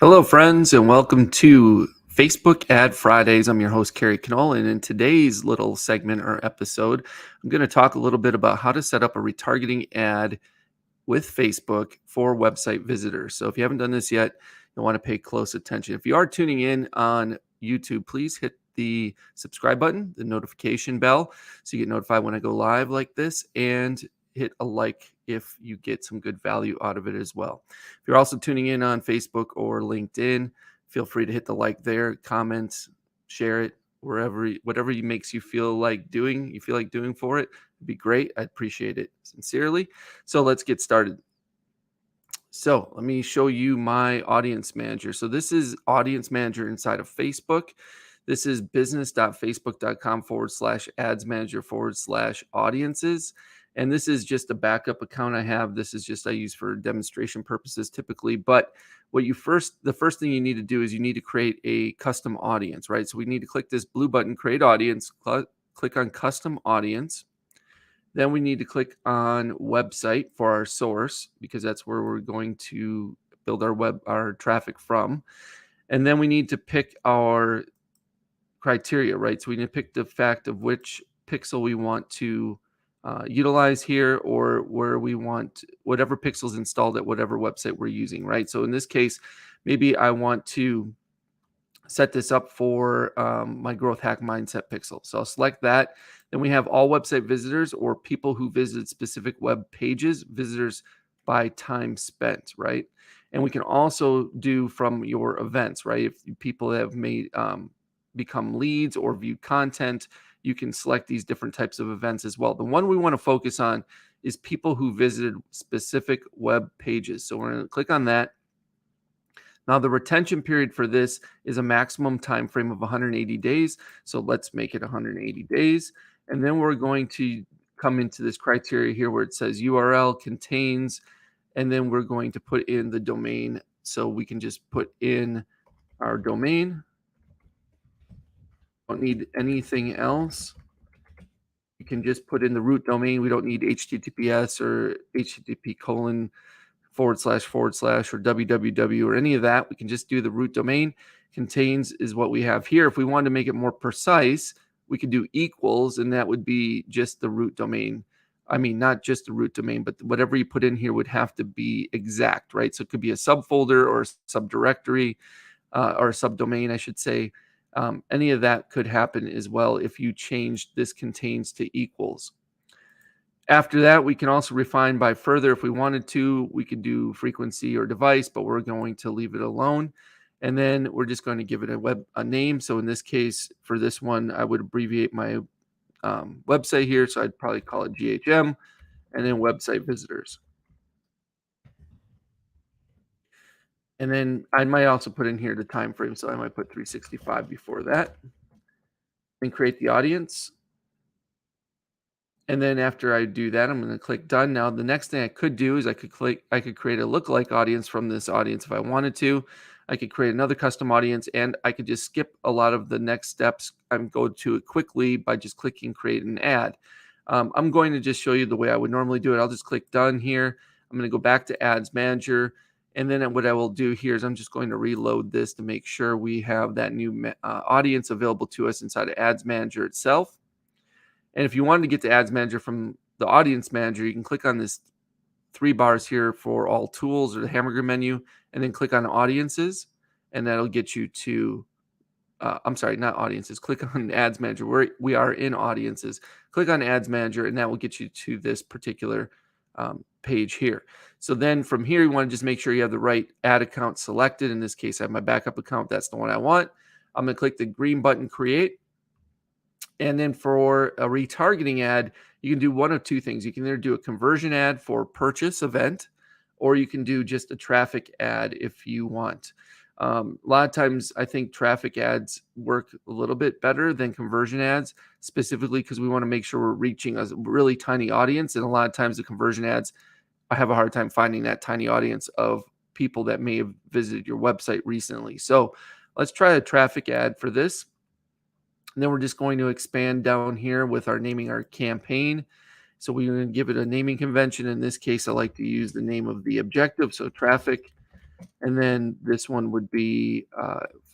Hello, friends, and welcome to Facebook Ad Fridays. I'm your host, Kerry, Knoll, and in today's little segment or episode, I'm going to talk a little bit about how to set up a retargeting ad with Facebook for website visitors. So if you haven't done this yet, you'll want to pay close attention. If you are tuning in on YouTube, please hit the subscribe button, the notification bell, so you get notified when I go live like this, and hit a like if you get some good value out of it as well. If you're also tuning in on Facebook or LinkedIn, feel free to hit the like there, comment, share it whatever makes you feel like doing for it. It'd be great. I'd appreciate it sincerely. So let's get started. So let me show you my audience manager. So this is audience manager inside of Facebook. This is business.facebook.com/ads manager/audiences. And this is just a backup account I have. This is just I use for demonstration purposes typically. But the first thing you need to do is you need to create a custom audience, right? So we need to click this blue button, create audience, click on custom audience. Then we need to click on website for our source because that's where we're going to build our traffic from. And then we need to pick our criteria, right? So we need to pick the fact of which pixel we want to utilize here, or where we want whatever pixels installed at whatever website we're using, right? So in this case, maybe I want to set this up for my growth hack mindset pixel. So I'll select that. Then we have all website visitors or people who visited specific web pages, visitors by time spent, right? And we can also do from your events, right? If people have made become leads or viewed content, you can select these different types of events as well. The one we want to focus on is people who visited specific web pages. So we're going to click on that. Now, the retention period for this is a maximum time frame of 180 days. So let's make it 180 days. And then we're going to come into this criteria here where it says URL contains, and then we're going to put in the domain. So we can just put in our domain. Don't need anything else. You can just put in the root domain. We don't need HTTPS or HTTP:// or www or any of that. We can just do the root domain. Contains is what we have here. If we wanted to make it more precise, we could do equals, and that would be just the root domain. I mean, not just the root domain, but whatever you put in here would have to be exact, right? So it could be a subfolder or a subdirectory or a subdomain, I should say. Any of that could happen as well if you change this contains to equals. After that, we can also refine by further. If we wanted to, we could do frequency or device, but we're going to leave it alone. And then we're just going to give it a name. So in this case, for this one, I would abbreviate my website here. So I'd probably call it GHM and then website visitors. And then I might also put in here the time frame. So I might put 365 before that and create the audience. And then after I do that, I'm going to click done. Now, the next thing I could do is I could create a lookalike audience from this audience if I wanted to. I could create another custom audience, and I could just skip a lot of the next steps. I'm going to it quickly by just clicking create an ad. I'm going to just show you the way I would normally do it. I'll just click done here. I'm going to go back to Ads Manager. And then what I will do here is I'm just going to reload this to make sure we have that new audience available to us inside of Ads Manager itself. And if you wanted to get to Ads Manager from the Audience Manager, you can click on this 3 bars here for all tools or the hamburger menu, and then click on Audiences, and that'll get you to, I'm sorry, not Audiences. Click on Ads Manager. We are in Audiences. Click on Ads Manager, and that will get you to this particular page here. So then from here, you want to just make sure you have the right ad account selected. In this case, I have my backup account. That's the one I want. I'm going to click the green button, Create. And then for a retargeting ad, you can do one of two things. You can either do a conversion ad for purchase event, or you can do just a traffic ad if you want. A lot of times, I think traffic ads work a little bit better than conversion ads, specifically because we want to make sure we're reaching a really tiny audience. And a lot of times the conversion ads, I have a hard time finding that tiny audience of people that may have visited your website recently. So let's try a traffic ad for this. And then we're just going to expand down here with our naming our campaign. So we're going to give it a naming convention. In this case, I like to use the name of the objective. So traffic And then this one would be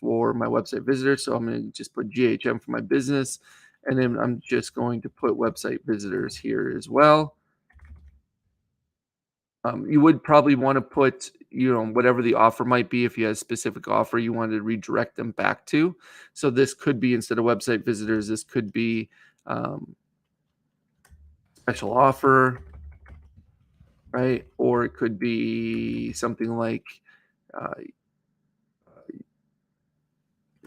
for my website visitors. So I'm going to just put GHM for my business. And then I'm just going to put website visitors here as well. You would probably want to put, whatever the offer might be, if you had a specific offer you wanted to redirect them back to. So this could be, instead of website visitors, this could be special offer, right? Or it could be something like, uh,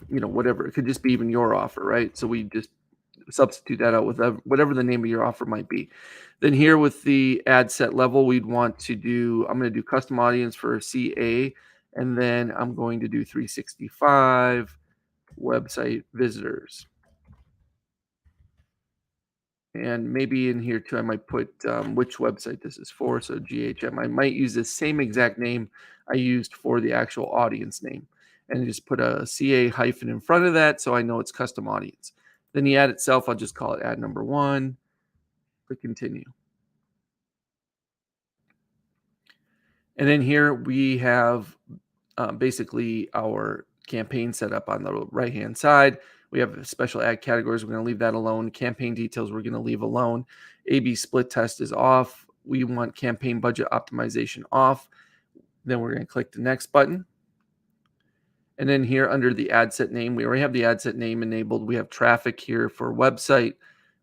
whatever. It could just be even your offer, right? So we just substitute that out with whatever the name of your offer might be. Then here with the ad set level, we'd want to do, I'm going to do custom audience for CA, and then I'm going to do 365 website visitors. And maybe in here too, I might put which website this is for. So GHM, I might use the same exact name I used for the actual audience name, and just put a CA hyphen in front of that so I know it's custom audience. Then the ad itself, I'll just call it ad number 1. Click continue. And then here we have basically our campaign set up on the right-hand side. We have special ad categories. We're going to leave that alone. Campaign details, we're going to leave alone. A/B split test is off. We want campaign budget optimization off. Then we're going to click the next button. And then here under the ad set name, we already have the ad set name enabled. We have traffic here for website.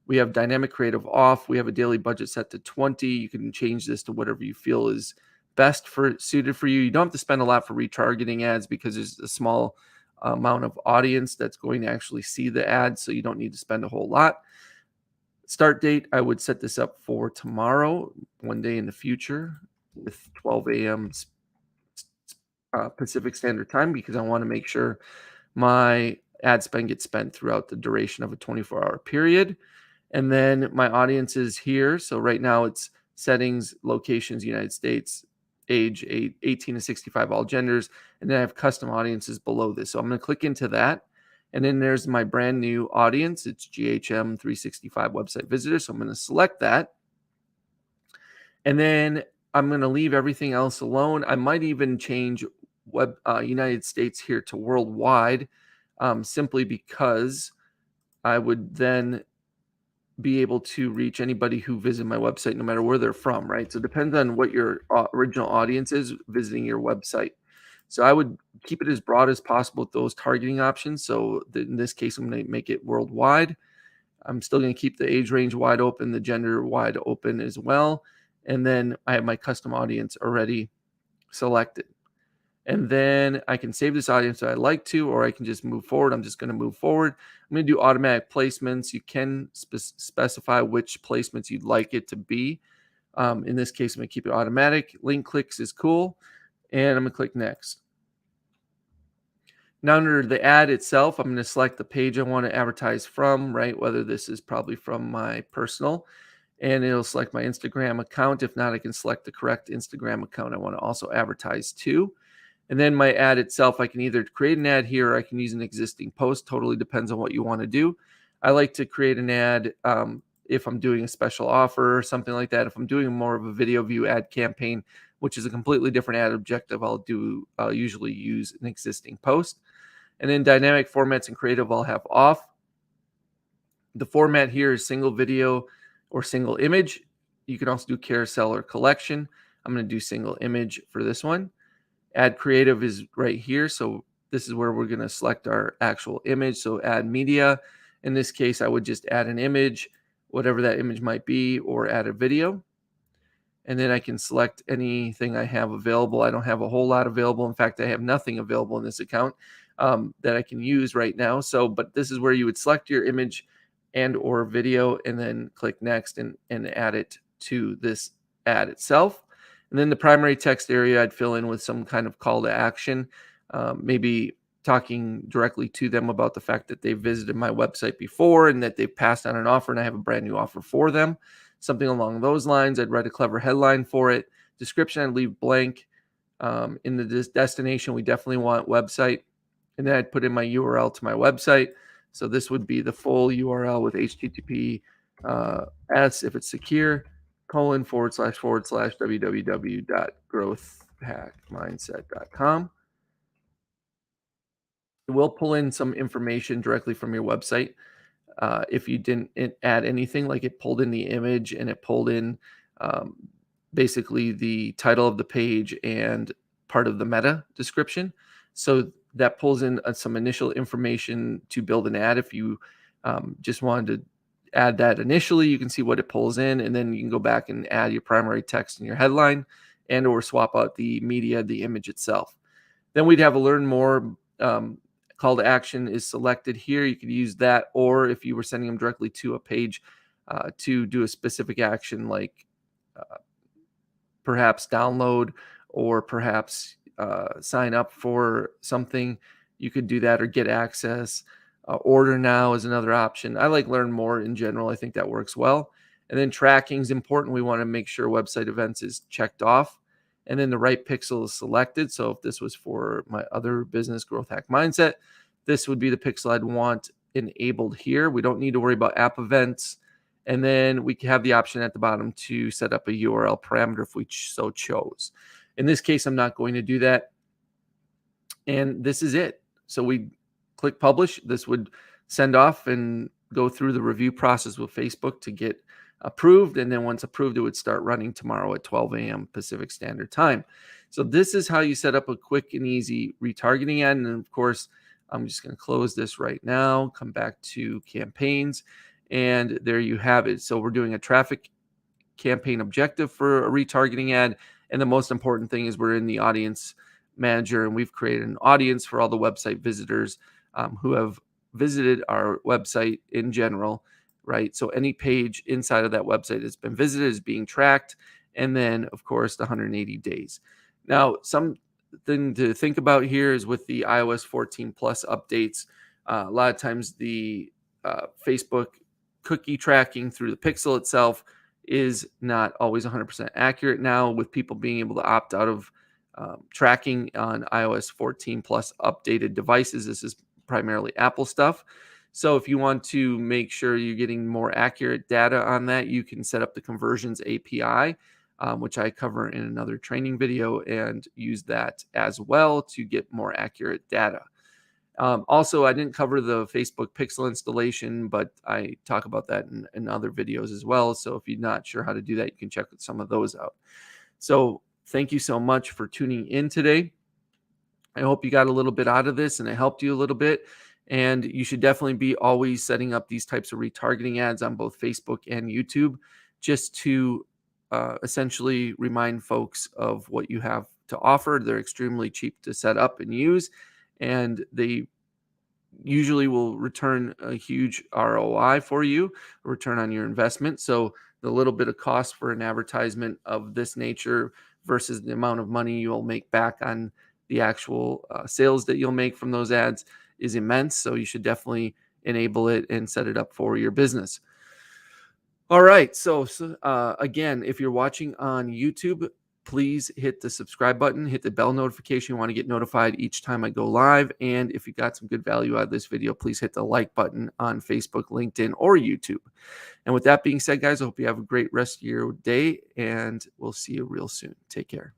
We have dynamic creative off. We have a daily budget set to 20. You can change this to whatever you feel is best suited for you. You don't have to spend a lot for retargeting ads because there's a small amount of audience that's going to actually see the ad, so you don't need to spend a whole lot. Start date, I would set this up for tomorrow, one day in the future, with 12 a.m. Pacific Standard Time, because I want to make sure my ad spend gets spent throughout the duration of a 24-hour period. And then my audience is here. So right now it's settings, locations, United States, age 18 to 65, all genders. And then I have custom audiences below this. So I'm going to click into that. And then there's my brand new audience. It's GHM 365 website visitors. So I'm going to select that. And then I'm going to leave everything else alone. I might even change United States here to worldwide, simply because I would then be able to reach anybody who visit my website, no matter where they're from, right? So it depends on what your original audience is visiting your website. So I would keep it as broad as possible with those targeting options. So in this case, I'm going to make it worldwide. I'm still going to keep the age range wide open, the gender wide open as well. And then I have my custom audience already selected. And then I can save this audience if I like to, or I can just move forward. I'm just going to move forward. I'm going to do automatic placements. You can specify which placements you'd like it to be. In this case, I'm going to keep it automatic. Link clicks is cool. And I'm going to click next. Now under the ad itself, I'm going to select the page I want to advertise from, right? Whether this is probably from my personal, and it'll select my Instagram account. If not, I can select the correct Instagram account I want to also advertise to. And then my ad itself, I can either create an ad here or I can use an existing post. Totally depends on what you want to do. I like to create an ad if I'm doing a special offer or something like that. If I'm doing more of a video view ad campaign, which is a completely different ad objective, I'll usually use an existing post. And then dynamic formats and creative I'll have off. The format here is single video or single image. You can also do carousel or collection. I'm going to do single image for this one. Add creative is right here. So this is where we're going to select our actual image. So add media. In this case, I would just add an image, whatever that image might be, or add a video. And then I can select anything I have available. I don't have a whole lot available. In fact, I have nothing available in this account that I can use right now. So, but this is where you would select your image and or video, and then click next and add it to this ad itself. And then the primary text area, I'd fill in with some kind of call to action, maybe talking directly to them about the fact that they visited my website before and that they've passed on an offer and I have a brand new offer for them. Something along those lines. I'd write a clever headline for it. Description, I'd leave blank. In the destination, we definitely want website. And then I'd put in my URL to my website. So this would be the full URL with HTTP S if it's secure, // www.growth growthhackmindset.com. It will pull in some information directly from your website. If you didn't add anything, like it pulled in the image and it pulled in um, basically the title of the page and part of the meta description. So that pulls in some initial information to build an ad. If you just wanted to add that initially, you can see what it pulls in, and then you can go back and add your primary text and your headline, and or swap out the media, the image itself. Then we'd have a learn more. Call to action is selected here. You could use that, or if you were sending them directly to a page to do a specific action, like perhaps download or perhaps sign up for something, you could do that, or get access. Order now is another option. I like learn more in general. I think that works well. And then tracking is important. We want to make sure website events is checked off, and then the right pixel is selected. So if this was for my other business, Growth Hack Mindset, this would be the pixel I'd want enabled here. We don't need to worry about app events. And then we have the option at the bottom to set up a URL parameter if we so chose. In this case, I'm not going to do that. And this is it. So we click publish. This would send off and go through the review process with Facebook to get approved. And then once approved, it would start running tomorrow at 12 a.m. Pacific Standard Time. So this is how you set up a quick and easy retargeting ad. And of course, I'm just going to close this right now, come back to campaigns, and there you have it. So we're doing a traffic campaign objective for a retargeting ad. And the most important thing is we're in the audience manager, and we've created an audience for all the website visitors who have visited our website in general, right? So any page inside of that website that's been visited is being tracked. And then, of course, the 180 days. Now, something to think about here is with the iOS 14 plus updates, a lot of times the Facebook cookie tracking through the pixel itself is not always 100% accurate now, with people being able to opt out of tracking on iOS 14 plus updated devices. This is primarily Apple stuff. So if you want to make sure you're getting more accurate data on that, you can set up the conversions API, which I cover in another training video, and use that as well to get more accurate data. Also, I didn't cover the Facebook pixel installation, but I talk about that in other videos as well. So if you're not sure how to do that, you can check some of those out. So thank you so much for tuning in today. I hope you got a little bit out of this and it helped you a little bit. And you should definitely be always setting up these types of retargeting ads on both Facebook and YouTube, just to essentially remind folks of what you have to offer. They're extremely cheap to set up and use, and they usually will return a huge ROI for you, a return on your investment. So the little bit of cost for an advertisement of this nature versus the amount of money you'll make back on the actual sales that you'll make from those ads is immense. So you should definitely enable it and set it up for your business. All right. So again, if you're watching on YouTube, please hit the subscribe button, hit the bell notification. You want to get notified each time I go live. And if you got some good value out of this video, please hit the like button on Facebook, LinkedIn, or YouTube. And with that being said, guys, I hope you have a great rest of your day, and we'll see you real soon. Take care.